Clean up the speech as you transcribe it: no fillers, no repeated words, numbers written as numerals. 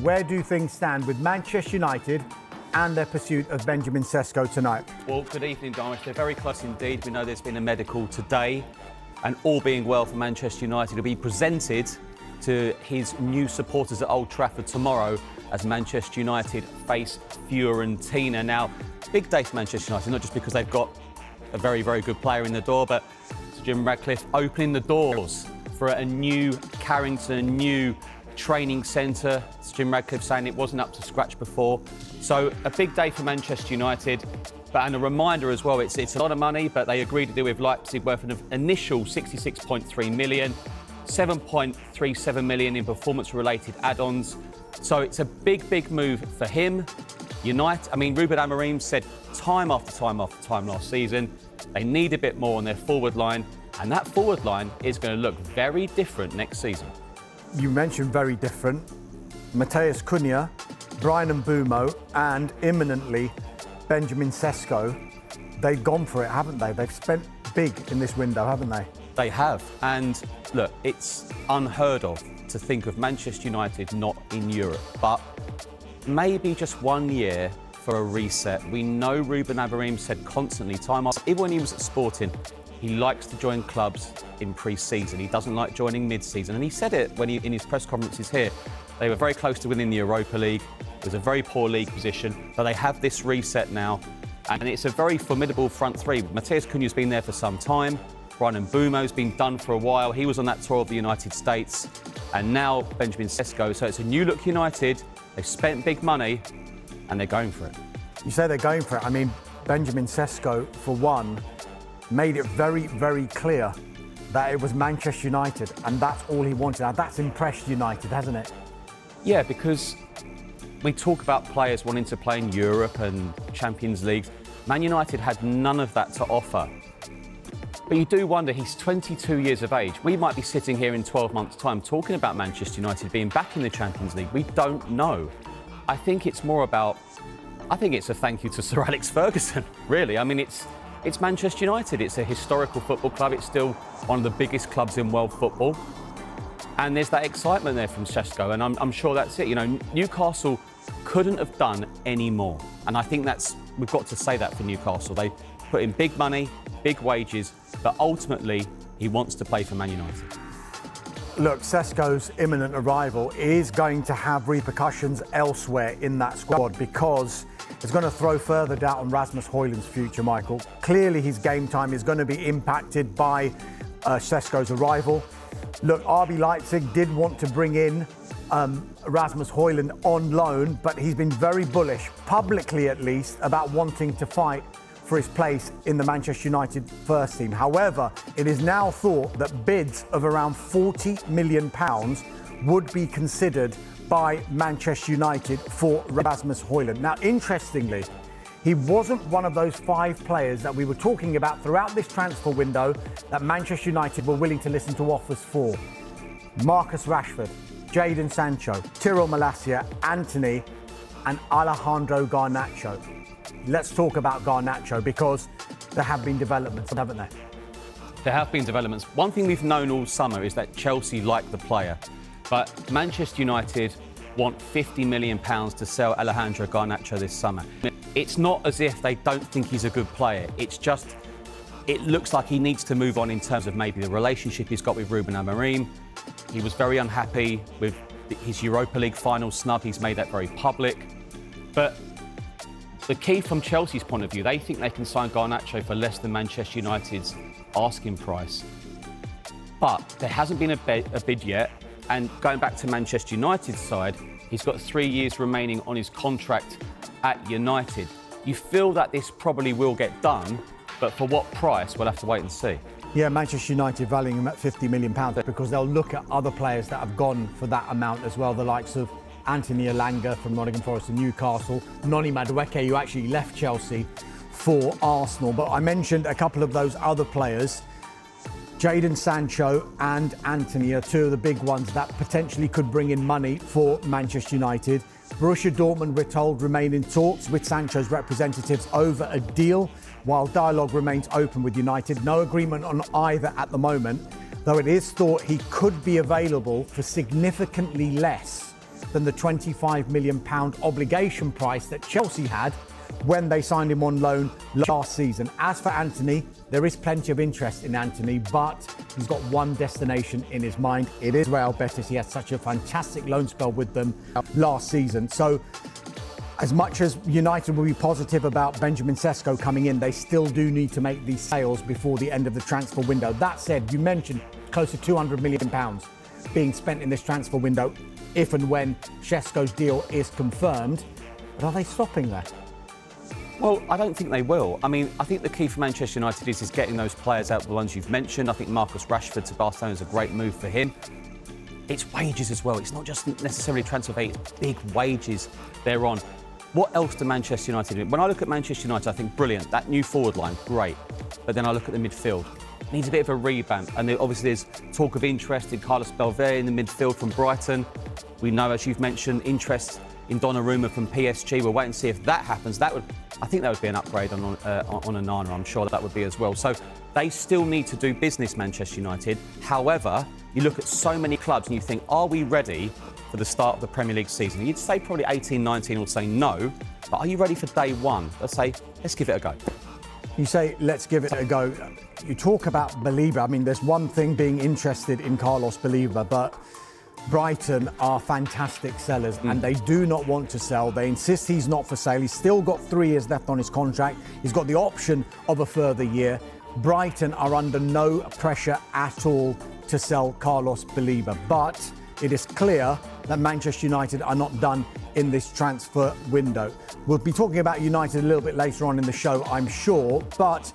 where do things stand with Manchester United and their pursuit of Benjamin Sesko tonight? Well, good evening, Darmish. They're very close indeed. We know there's been a medical today, and all being well for Manchester United, will be presented to his new supporters at Old Trafford tomorrow as Manchester United face Fiorentina. Now, big day for Manchester United, not just because they've got a very, very good player in the door, but Jim Ratcliffe opening the doors for a new Carrington, a new training centre. Jim Ratcliffe saying it wasn't up to scratch before. So a big day for Manchester United. And a reminder as well, it's a lot of money, but they agreed to deal with Leipzig worth an initial 66.3 million, 7.37 million in performance-related add-ons. So it's a big, big move for him. United, Ruben Amorim said time after time after time last season, they need a bit more on their forward line, and that forward line is going to look very different next season. You mentioned very different. Matheus Cunha, Bryan Mbeumo, and imminently Benjamin Sesko. They've gone for it, haven't they? They've spent big in this window, haven't they? They have. And look, it's unheard of to think of Manchester United not in Europe. But maybe just 1 year for a reset. We know Ruben Amorim said constantly, time after, even when he was at Sporting, he likes to join clubs in pre-season. He doesn't like joining mid-season. And he said it when in his press conferences here. They were very close to winning the Europa League. It was a very poor league position. But they have this reset now. And it's a very formidable front three. Matheus Cunha's been there for some time. Bryan Mbeumo's been done for a while. He was on that tour of the United States. And now Benjamin Sesko. So it's a new look United. They've spent big money and they're going for it. You say they're going for it. Benjamin Sesko, for one, made it very, very clear that it was Manchester United and that's all he wanted. Now, that's impressed United, hasn't it? Yeah, because we talk about players wanting to play in Europe and Champions League. Man United had none of that to offer. But you do wonder, he's 22 years of age. We might be sitting here in 12 months' time talking about Manchester United being back in the Champions League. We don't know. I think it's more about, it's a thank you to Sir Alex Ferguson, really. It's Manchester United. It's a historical football club. It's still one of the biggest clubs in world football. And there's that excitement there from Sesko, and I'm sure that's it. Newcastle couldn't have done any more. And I think we've got to say that for Newcastle. They put in big money, big wages, but ultimately he wants to play for Man United. Look, Sesko's imminent arrival is going to have repercussions elsewhere in that squad because it's going to throw further doubt on Rasmus Højlund's future, Michael. Clearly his game time is going to be impacted by Sesko's arrival. Look, RB Leipzig did want to bring in Rasmus Højlund on loan, but he's been very bullish, publicly at least, about wanting to fight for his place in the Manchester United first team. However, it is now thought that bids of around £40 million would be considered by Manchester United for Rasmus Højlund. Now, interestingly, he wasn't one of those 5 players that we were talking about throughout this transfer window that Manchester United were willing to listen to offers for. Marcus Rashford, Jadon Sancho, Tyrell Malacia, Antony and Alejandro Garnacho. Let's talk about Garnacho because there have been developments, haven't there? There have been developments. One thing we've known all summer is that Chelsea like the player, but Manchester United want £50 million to sell Alejandro Garnacho this summer. It's not as if they don't think he's a good player. It's just, it looks like he needs to move on in terms of maybe the relationship he's got with Ruben Amorim. He was very unhappy with his Europa League final snub. He's made that very public. But the key from Chelsea's point of view, they think they can sign Garnacho for less than Manchester United's asking price. But there hasn't been a bid yet. And going back to Manchester United's side, he's got 3 years remaining on his contract at United. You feel that this probably will get done, but for what price, we'll have to wait and see. Yeah, Manchester United valuing him at £50 million because they'll look at other players that have gone for that amount as well, the likes of Anthony Elanga from Nottingham Forest and Newcastle, Noni Madueke, who actually left Chelsea for Arsenal. But I mentioned a couple of those other players. Jadon Sancho and Antony are two of the big ones that potentially could bring in money for Manchester United. Borussia Dortmund, we're told, remain in talks with Sancho's representatives over a deal, while dialogue remains open with United. No agreement on either at the moment, though it is thought he could be available for significantly less than the £25 million obligation price that Chelsea had when they signed him on loan last season. As for Anthony, there is plenty of interest in Anthony, but he's got one destination in his mind. It is Real Betis. He had such a fantastic loan spell with them last season. So as much as United will be positive about Benjamin Sesko coming in, they still do need to make these sales before the end of the transfer window. That said, you mentioned close to £200 million being spent in this transfer window if and when Sesko's deal is confirmed. But are they stopping there? Well, I don't think they will. I mean, I think the key for Manchester United is getting those players out, the ones you've mentioned. I think Marcus Rashford to Barcelona is a great move for him. It's wages as well. It's not just necessarily transfer fee, it's big wages they're on. What else do Manchester United do? When I look at Manchester United, I think brilliant. That new forward line, great. But then I look at the midfield. It needs a bit of a revamp. And obviously there's talk of interest in Carlos Belver in the midfield from Brighton. We know, as you've mentioned, interest in Donnarumma from PSG. We'll wait and see if that happens. I think that would be an upgrade on Onana. I'm sure that would be as well. So they still need to do business, Manchester United. However, you look at so many clubs and you think, are we ready for the start of the Premier League season? You'd say probably 18, 19 will say no. But are you ready for day one? Let's say, let's give it a go. You say, let's give it a go. You talk about Belieber. I mean, there's one thing being interested in Carlos Belieber, but Brighton are fantastic sellers and they do not want to sell. They insist he's not for sale. He's still got 3 years left on his contract. He's got the option of a further year. Brighton are under no pressure at all to sell Carlos Belieber, but it is clear that Manchester United are not done in this transfer window. We'll be talking about United a little bit later on in the show, I'm sure, but